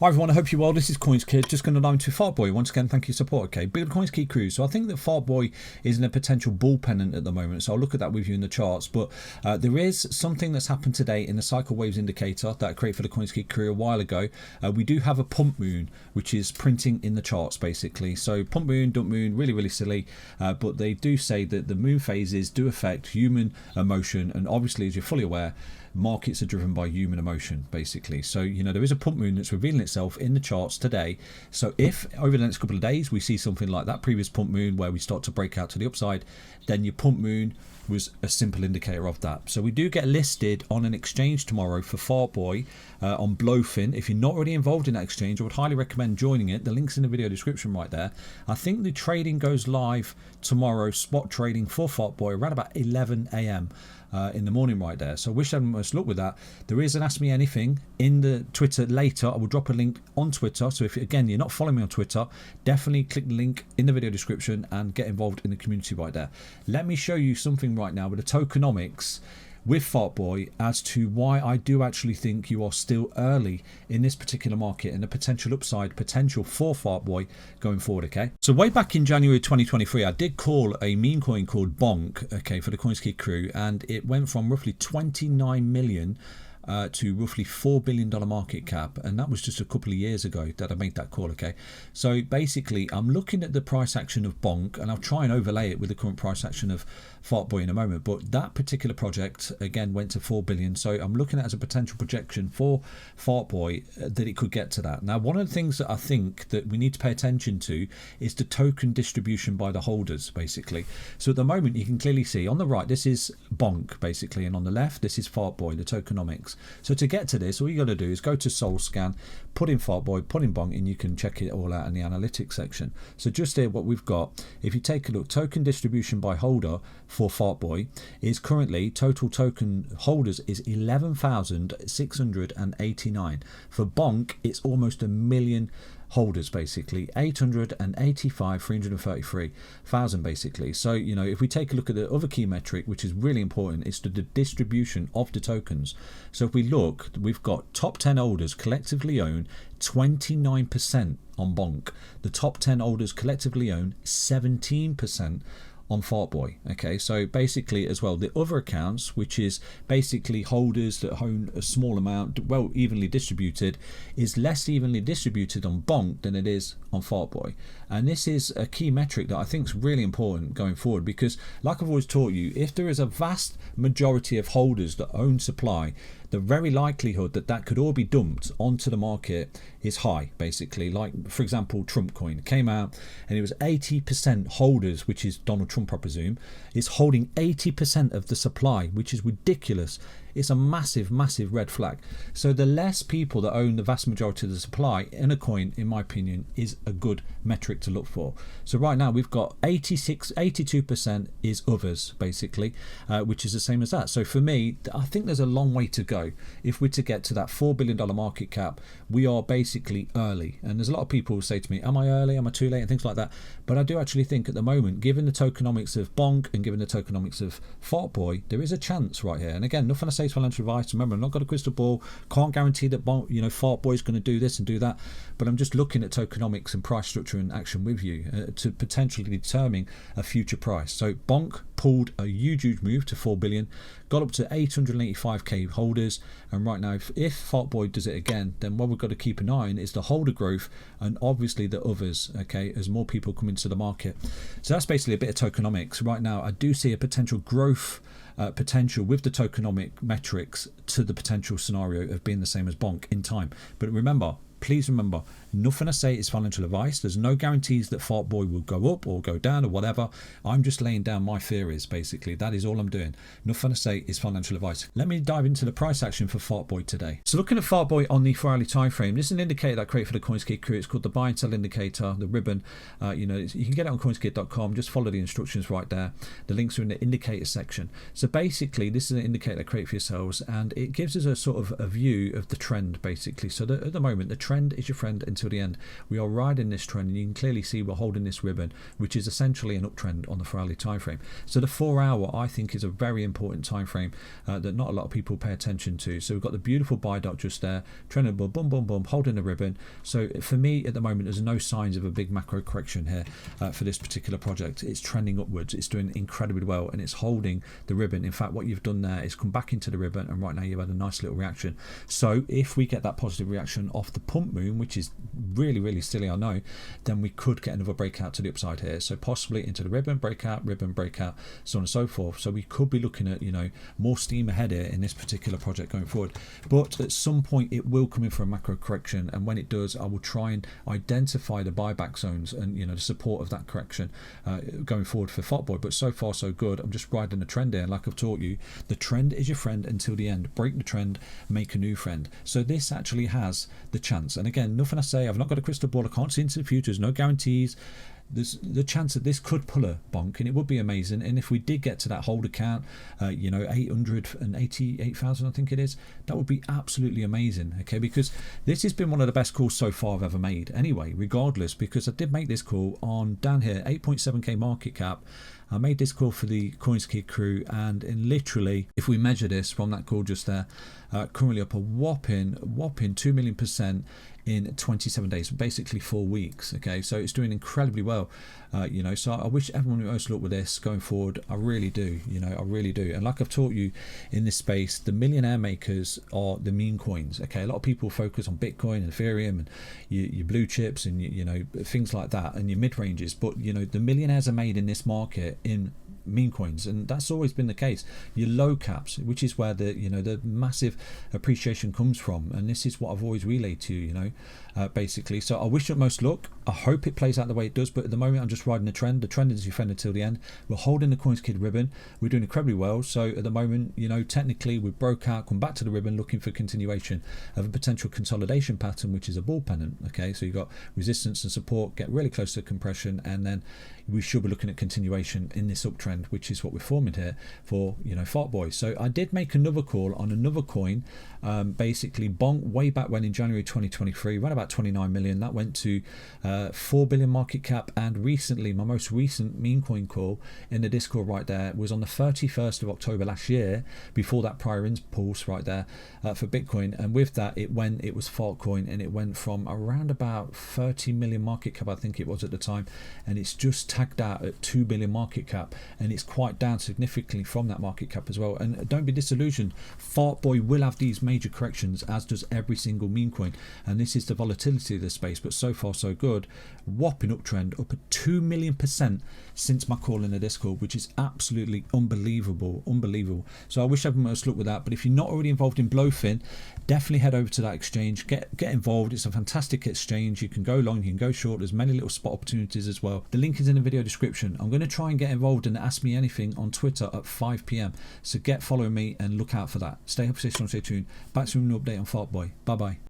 Hi everyone, I hope you're well. This is CoinsKid. Just going to dive into Fartboy. Once again, thank you for support. Okay, big CoinsKid crew. So I think that Fartboy is in a potential bull pennant at the moment. So I'll look at that with you in the charts. But there is something that's happened today in the cycle waves indicator that I created for the CoinsKid crew a while ago. We do have a pump moon, which is printing in the charts basically. So pump moon, dump moon, really silly. But they do say that the moon phases do affect human emotion, and obviously, as you're fully aware, markets are driven by human emotion basically. So there is a pump moon that's revealing itself in the charts today. So if over the next couple of days we see something like that previous pump moon where we start to break out to the upside, then your pump moon was a simple indicator of that. So we do get listed on an exchange tomorrow for Fartboy on Blowfin. If you're not already involved in that exchange, I would highly recommend joining it. The link's in the video description right there. I think the trading goes live tomorrow, spot trading for Fartboy around about 11 a.m. In the morning right there. So I wish everyone most luck with that. There is an Ask Me Anything in the Twitter later. I will drop a link on Twitter. So if again you're not following me on Twitter, definitely click the link in the video description and get involved in the community right there. Let me show you something right now with the tokenomics with Fartboy as to why I do actually think you are still early in this particular market and the potential upside potential for Fartboy going forward. Okay, so way back in January 2023 I did call a meme coin called Bonk, okay, for the CoinsKid crew, and it went from roughly 29 million to roughly $4 billion market cap, and that was just a couple of years ago that I made that call. Okay, so basically I'm looking at the price action of Bonk, and I'll try and overlay it with the current price action of Fartboy in a moment, but that particular project again went to 4 billion, so I'm looking at as a potential projection for Fartboy that it could get to that. Now, one of the things that I think that we need to pay attention to is the token distribution by the holders basically. So at the moment you can clearly see on the right this is Bonk basically, and on the left this is Fartboy, the tokenomics. So to get to this, all you got to do is go to SoulScan, put in Fartboy, put in Bonk, and you can check it all out in the analytics section. So just here what we've got, if you take a look, token distribution by holder for Fartboy is currently total token holders is 11,689. For Bonk it's almost a million holders basically, 333,000 basically. So if we take a look at the other key metric, which is really important, it's the distribution of the tokens. So if we look, we've got top 10 holders collectively own 29% on Bonk. The top 10 holders collectively own 17% on Fartboy. Okay, so basically as well the other accounts, which is basically holders that own a small amount, well evenly distributed, is less evenly distributed on Bonk than it is on Fartboy. And this is a key metric that I think is really important going forward, because like I've always taught you, if there is a vast majority of holders that own supply, the very likelihood that that could all be dumped onto the market is high basically. Like for example, Trump coin came out and it was 80% holders, which is Donald Trump I presume, is holding 80% of the supply, which is ridiculous. It's a massive red flag. So the less people that own the vast majority of the supply in a coin, in my opinion, is a good metric to look for. So right now we've got 82% is others basically, which is the same as that. So for me, I think there's a long way to go. If we're to get to that $4 billion market cap, we are basically early. And there's a lot of people who say to me, am I early, am I too late, and things like that. But I do actually think at the moment, given the tokenomics of Bonk and given the tokenomics of Fartboy, there is a chance right here. And again, nothing I say is financial advice. Remember, I've not got a crystal ball, can't guarantee that Fartboy is going to do this and do that, but I'm just looking at tokenomics and price structure in action with you to potentially determine a future price. So Bonk pulled a huge move to 4 billion, got up to 885k holders, and right now if Fartboy does it again, then what we've got to keep an eye on is the holder growth and obviously the others, okay, as more people come into the market. So that's basically a bit of tokenomics. Right now I do see a potential growth potential with the tokenomic metrics to the potential scenario of being the same as Bonk in time. But remember, please remember, nothing I say is financial advice. There's no guarantees that Fartboy will go up or go down or whatever. I'm just laying down my theories basically. That is all I'm doing. Nothing I say is financial advice. Let me dive into the price action for Fartboy today. So looking at Fartboy on the 4-hourly time frame, this is an indicator that I create for the CoinsKid crew. It's called the buy and sell indicator, the ribbon. You can get it on coinskid.com. Just follow the instructions right there. The links are in the indicator section. So basically this is an indicator I create for yourselves, and it gives us a sort of a view of the trend basically. So at the moment the trend trend is your friend until the end. We are riding this trend, and you can clearly see we're holding this ribbon, which is essentially an uptrend on the 4-hourly time frame. So the 4 hour, I think, is a very important time frame that not a lot of people pay attention to. So we've got the beautiful buy dot just there, trend above, boom, boom, boom, holding the ribbon. So for me at the moment, there's no signs of a big macro correction here for this particular project. It's trending upwards, it's doing incredibly well, and it's holding the ribbon. In fact, what you've done there is come back into the ribbon, and right now you've had a nice little reaction. So if we get that positive reaction off the pump moon, which is really, really silly, I know, then we could get another breakout to the upside here. So possibly into the ribbon breakout, so on and so forth. So we could be looking at, you know, more steam ahead here in this particular project going forward. But at some point it will come in for a macro correction, and when it does, I will try and identify the buyback zones and, you know, the support of that correction going forward for Fartboy. But so far so good. I'm just riding a trend here, and like I've taught you, the trend is your friend until the end. Break the trend, make a new friend. So this actually has the chance, and again, nothing I say, I've not got a crystal ball, I can't see into the future, there's no guarantees. There's the chance that this could pull a bonk, and it would be amazing. And if we did get to that holder count, you know, 888,000, I think it is, that would be absolutely amazing. Okay, because this has been one of the best calls so far I've ever made. Anyway, regardless, because I did make this call on down here 8.7k market cap. I made this call for the CoinsKid crew, and in literally, if we measure this from that call just there, currently up a whopping 2 million% in 27 days, basically 4 weeks. Okay, so it's doing incredibly well, you know. So I wish everyone would look with this going forward. I really do, you know, I really do. And like I've taught you in this space, the millionaire makers are the meme coins. Okay, a lot of people focus on Bitcoin and Ethereum and your blue chips and you know, things like that, and your mid ranges. But you know, the millionaires are made in this market in meme coins, and that's always been the case. Your low caps, which is where the, you know, the massive appreciation comes from, and this is what I've always relayed to you, you know, basically. So I wish you most luck. I hope it plays out the way it does, but at the moment I'm just riding the trend. The trend is your friend until the end. We're holding the CoinsKid ribbon, we're doing incredibly well. So at the moment, you know, technically we broke out, come back to the ribbon, looking for continuation of a potential consolidation pattern, which is a bull pennant. Okay, so you've got resistance and support, get really close to compression, and then we should be looking at continuation in this uptrend, which is what we're forming here for, you know, Fartboy. So I did make another call on another coin, basically bonk way back when in January 2023, around about 29 million. That went to 4 billion market cap, and recently my most recent meme coin call in the Discord right there was on the 31st of October last year, before that prior impulse right there for Bitcoin. And with that, it was Fartcoin, and it went from around about 30 million market cap, I think it was at the time, and it's just tagged out at 2 billion market cap, and it's quite down significantly from that market cap as well. And don't be disillusioned, Fartboy will have these major corrections, as does every single meme coin, and this is the volatility of the space. But so far so good, whopping uptrend, up at 2 million% since my call in the Discord, which is absolutely unbelievable. So I wish everyone most luck with that. But if you're not already involved in Blowfin, definitely head over to that exchange, get involved. It's a fantastic exchange. You can go long, you can go short, there's many little spot opportunities as well. The link is in the video description. I'm going to try and get involved in Ask Me Anything on Twitter at 5 p.m, so get following me and look out for that. Stay up, stay strong, stay tuned. Back to an update on Fartboy. Bye bye.